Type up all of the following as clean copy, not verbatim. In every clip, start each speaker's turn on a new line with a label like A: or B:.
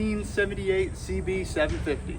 A: 1978 CB750.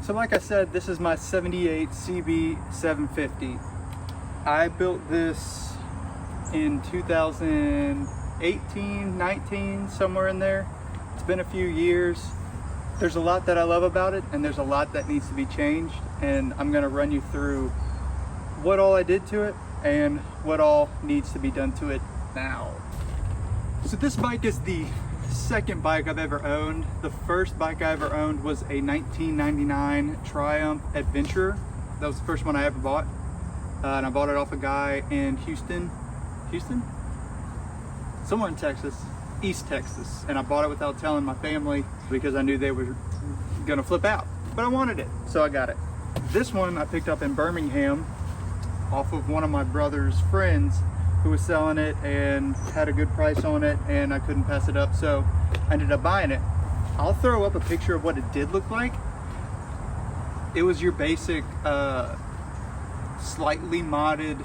A: So like I said, this is my 78 CB750. I built this in 2018, 19, somewhere in there. It's been a few years. There's a lot that I love about it, and there's a lot that needs to be changed, and I'm gonna run you through what all I did to it and what all needs to be done to it now. So this bike is the second bike I've ever owned. The first bike I ever owned was a 1999 Triumph Adventurer. That was the first one I ever bought. And I bought it off a guy in Houston? Somewhere in Texas, East Texas. And I bought it without telling my family because I knew they were gonna flip out. But I wanted it, so I got it. This one I picked up in Birmingham off of one of my brother's friends who was selling it and had a good price on it, and I couldn't pass it up, so I ended up buying it. I'll throw up a picture of what it did look like. It was your basic slightly modded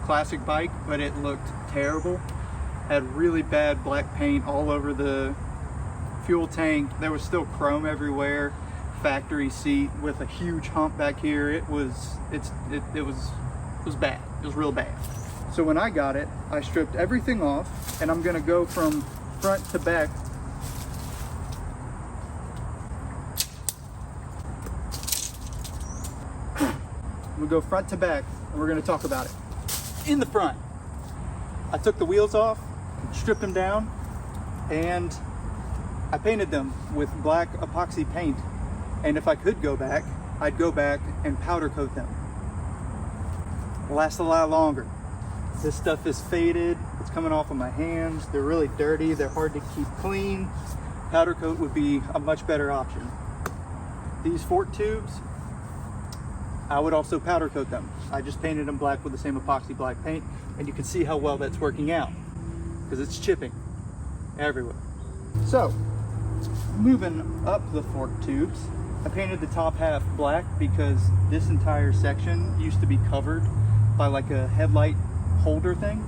A: classic bike, but it looked terrible. Had really bad black paint all over the fuel tank. There was still chrome everywhere. Factory seat with a huge hump back here. It was bad. It was real bad. So when I got it, I stripped everything off, and I'm gonna go from front to back. We'll go front to back, and we're gonna talk about it. In the front, I took the wheels off, stripped them down, and I painted them with black epoxy paint. And if I could go back, I'd go back and powder coat them. Lasts a lot longer. This stuff is faded, it's coming off of my hands, they're really dirty, they're hard to keep clean. Powder coat would be a much better option. These fork tubes, I would also powder coat them. I just painted them black with the same epoxy black paint, and you can see how well that's working out, because it's chipping everywhere. So, moving up the fork tubes, I painted the top half black because this entire section used to be covered by like a headlight holder thing.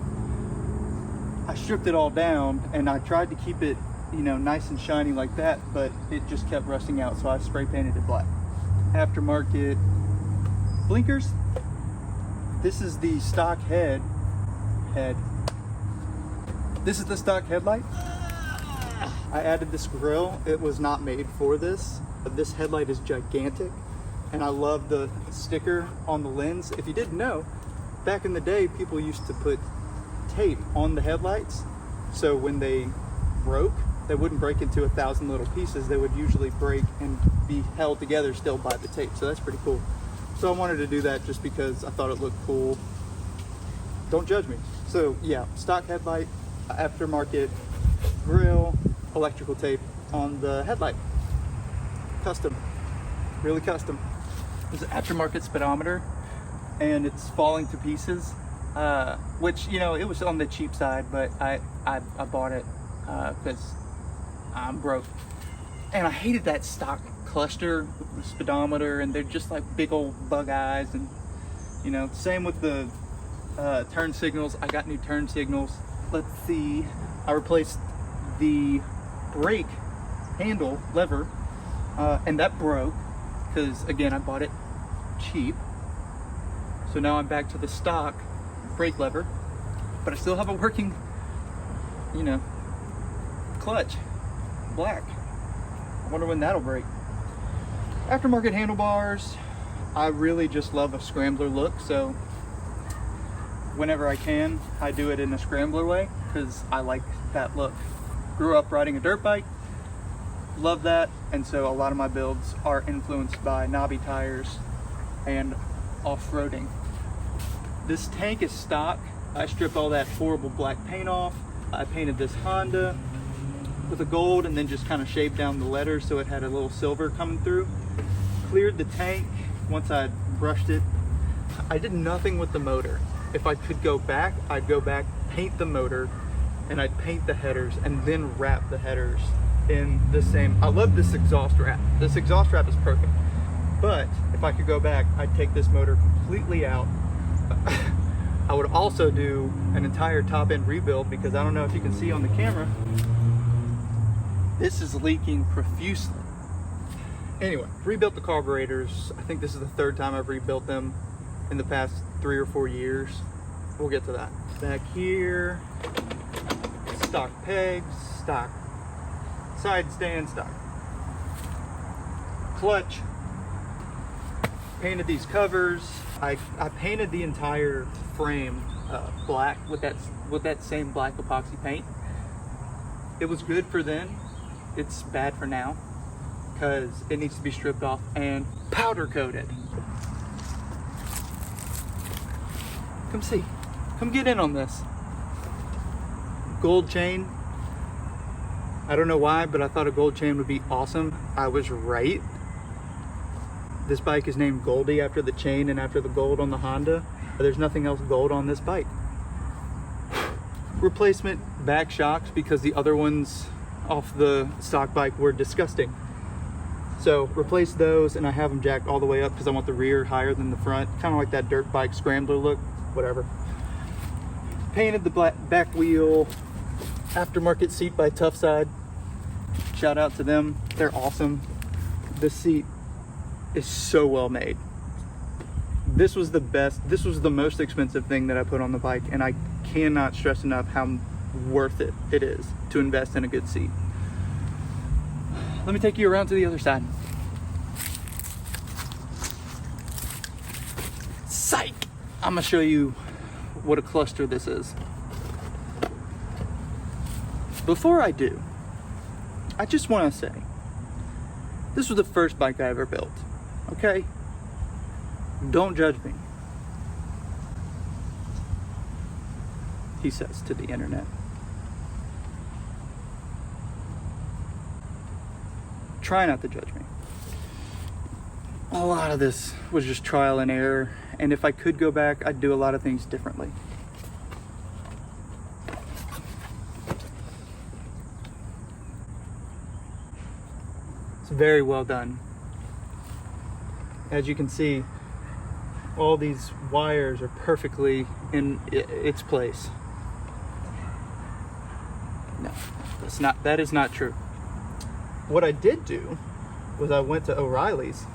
A: I stripped it all down, and I tried to keep it, you know, nice and shiny like that, but it just kept rusting out, so I spray painted it black. Aftermarket blinkers. This is the stock head. This is the stock headlight. I added this grill. It was not made for this. This headlight is gigantic, and I love the sticker on the lens. If you didn't know, back in the day, people used to put tape on the headlights, so when they broke, they wouldn't break into 1,000 little pieces. They would usually break and be held together still by the tape, so that's pretty cool. So I wanted to do that just because I thought it looked cool. Don't judge me. So yeah, stock headlight, aftermarket grill, electrical tape on the headlight. Custom, really custom. There's an aftermarket speedometer, and it's falling to pieces, which, you know, it was on the cheap side, but I bought it because I'm broke. And I hated that stock cluster speedometer, and they're just like big old bug eyes. And, you know, same with the turn signals. I got new turn signals. Let's see, I replaced the brake handle lever, and that broke because, again, I bought it cheap. So now I'm back to the stock brake lever, but I still have a working, you know, clutch, black. I wonder when that'll break. Aftermarket handlebars, I really just love a scrambler look, so whenever I can, I do it in a scrambler way because I like that look. Grew up riding a dirt bike, love that, and so a lot of my builds are influenced by knobby tires and off-roading. This tank is stock. I stripped all that horrible black paint off. I painted this Honda with a gold and then just kind of shaved down the letters so it had a little silver coming through. Cleared the tank once I brushed it. I did nothing with the motor. If I could go back, I'd go back, paint the motor, and I'd paint the headers and then wrap the headers in the same. I love this exhaust wrap. This exhaust wrap is perfect. But if I could go back, I'd take this motor completely out. I would also do an entire top end rebuild because I don't know if you can see on the camera, this is leaking profusely. Anyway, rebuilt the carburetors. I think this is the third time I've rebuilt them in the past 3 or 4 years. We'll get to that. Back here, stock pegs, stock side stand, stock clutch. Painted these covers. I painted the entire frame black with that same black epoxy paint. It was good for then. It's bad for now because it needs to be stripped off and powder coated. Come see. Come get in on this. Gold chain. I don't know why, but I thought a gold chain would be awesome. I was right. This bike is named Goldie after the chain and after the gold on the Honda. But there's nothing else gold on this bike. Replacement back shocks because the other ones off the stock bike were disgusting. So replace those, and I have them jacked all the way up because I want the rear higher than the front. Kind of like that dirt bike scrambler look, whatever. Painted the back wheel. Aftermarket seat by Toughside. Shout out to them, they're awesome. This seat is so well made. This was the best, this was the most expensive thing that I put on the bike, and I cannot stress enough how worth it is to invest in a good seat. Let me take you around to the other side. Psych! I'm gonna show you what a cluster this is. Before I do, I just want to say, this was the first bike I ever built, okay? Don't judge me, he says to the internet. Try not to judge me. A lot of this was just trial and error, and if I could go back, I'd do a lot of things differently. It's very well done. As you can see, all these wires are perfectly in its place. No, that is not true. What I did do was I went to O'Reilly's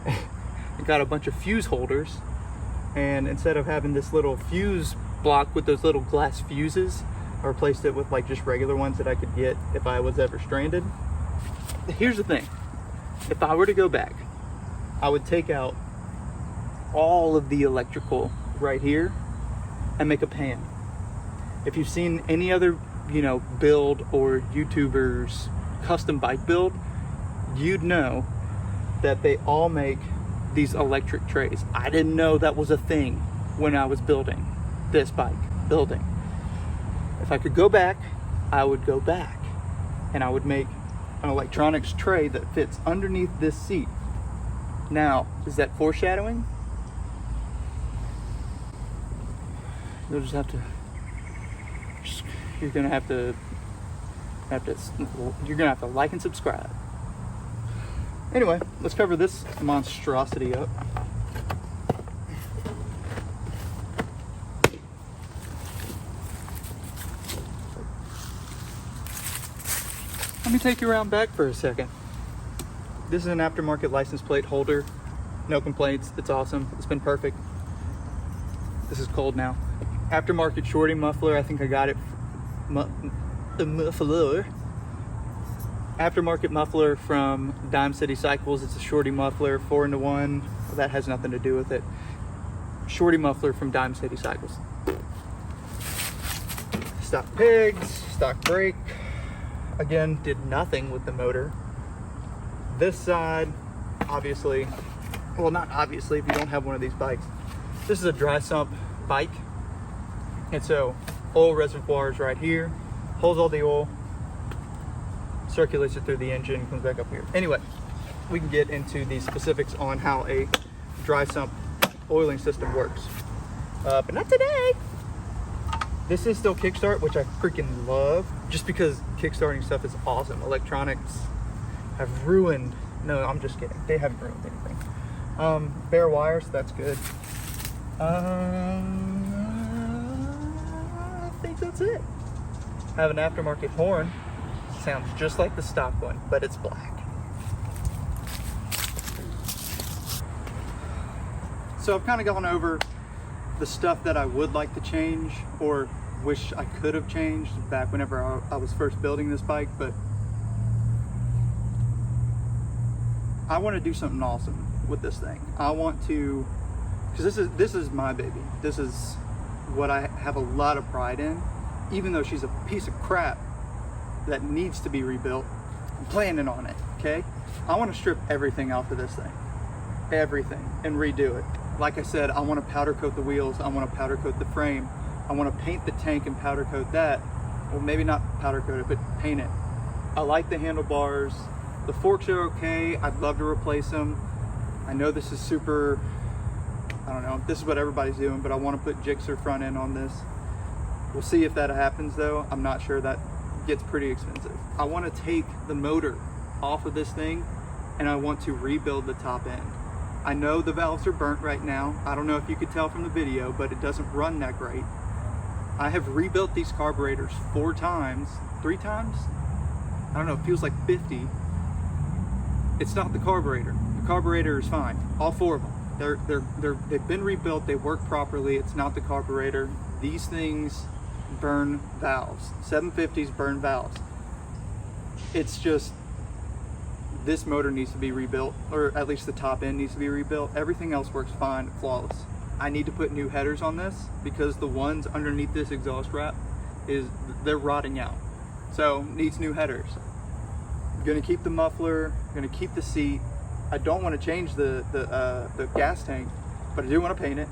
A: and got a bunch of fuse holders, and instead of having this little fuse block with those little glass fuses, I replaced it with like just regular ones that I could get if I was ever stranded. Here's the thing, if I were to go back, I would take out all of the electrical right here and make a pan. If you've seen any other, build or YouTubers custom bike build, you'd know that they all make these electric trays. I didn't know that was a thing when I was building this bike. If I could go back, I would go back and I would make an electronics tray that fits underneath this seat. Now, is that foreshadowing? You'll just have to, you're gonna have to like and subscribe. Anyway, let's cover this monstrosity up. Let me take you around back for a second. This is an aftermarket license plate holder. No complaints, it's awesome, it's been perfect. This is cold now. Aftermarket shorty muffler, I think I got it, the muffler. Aftermarket muffler from Dime City Cycles. It's a shorty muffler, 4-in-1. Well, that has nothing to do with it. Shorty muffler from Dime City Cycles. Stock pegs, stock brake. Again, did nothing with the motor. This side, obviously, well, not obviously if you don't have one of these bikes. This is a dry sump bike. And so oil reservoirs right here, holds all the oil, circulates it through the engine, comes back up here. Anyway, we can get into the specifics on how a dry sump oiling system works. But not today. This is still kickstart, which I freaking love, just because kickstarting stuff is awesome. Electronics have ruined, no, I'm just kidding. They haven't ruined anything. Bare wires, that's good. I think that's it. Have an aftermarket horn. Sounds just like the stock one, but it's black. So I've kind of gone over the stuff that I would like to change or wish I could have changed back whenever I was first building this bike, but I want to do something awesome with this thing. I want to, because this is my baby. This is what I have a lot of pride in, even though she's a piece of crap that needs to be rebuilt. I'm planning on it, okay? I want to strip everything off of this thing, everything, and redo it. Like I said, I want to powder coat the wheels. I want to powder coat the frame. I want to paint the tank and powder coat that. Well, maybe not powder coat it, but paint it. I like the handlebars. The forks are okay. I'd love to replace them. I know this is super, I don't know, this is what everybody's doing, but I want to put Gixxer front end on this. We'll see if that happens though. I'm not sure. That gets pretty expensive. I want to take the motor off of this thing and I want to rebuild the top end. I know the valves are burnt right now. I don't know if you could tell from the video, but it doesn't run that great. I have rebuilt these carburetors 4 times, 3 times? I don't know, it feels like 50. It's not the carburetor. The carburetor is fine. All 4 of them. They've been rebuilt, they work properly. It's not the carburetor. These things burn valves. 750s burn valves. It's just, this motor needs to be rebuilt, or at least the top end needs to be rebuilt. Everything else works fine, flawless. I need to put new headers on this because the ones underneath this exhaust wrap, they're rotting out. So needs new headers. I'm gonna keep the muffler, gonna keep the seat. I don't want to change the gas tank, but I do want to paint it.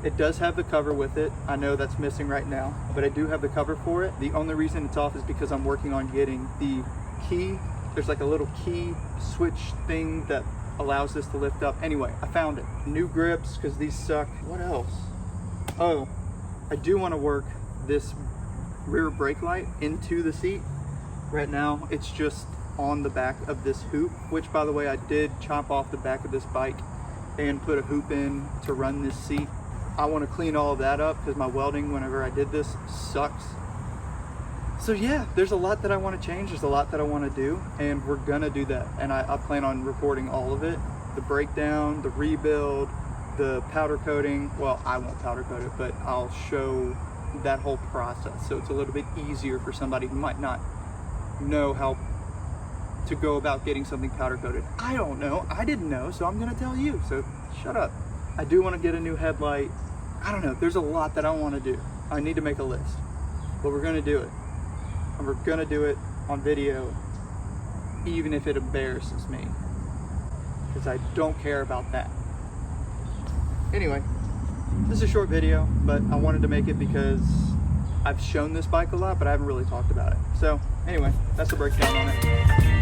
A: It does have the cover with it. I know that's missing right now, but I do have the cover for it. The only reason it's off is because I'm working on getting the key. There's like a little key switch thing that allows this to lift up. Anyway, I found it. New grips, because these suck. What else? Oh, I do want to work this rear brake light into the seat. Right now, it's just on the back of this hoop, which by the way, I did chop off the back of this bike and put a hoop in to run this seat. I want to clean all of that up because my welding, whenever I did this, sucks. So yeah, there's a lot that I want to change. There's a lot that I want to do, and we're gonna do that. And I plan on recording all of it. The breakdown, the rebuild, the powder coating. Well, I won't powder coat it, but I'll show that whole process. So it's a little bit easier for somebody who might not know how to go about getting something powder coated. I don't know, I didn't know, so I'm gonna tell you, so shut up. I do want to get a new headlight. I don't know, there's a lot that I want to do. I need to make a list, but we're gonna do it. And we're gonna do it on video, even if it embarrasses me, because I don't care about that. Anyway, this is a short video, but I wanted to make it because I've shown this bike a lot, but I haven't really talked about it. So anyway, that's the breakdown on it.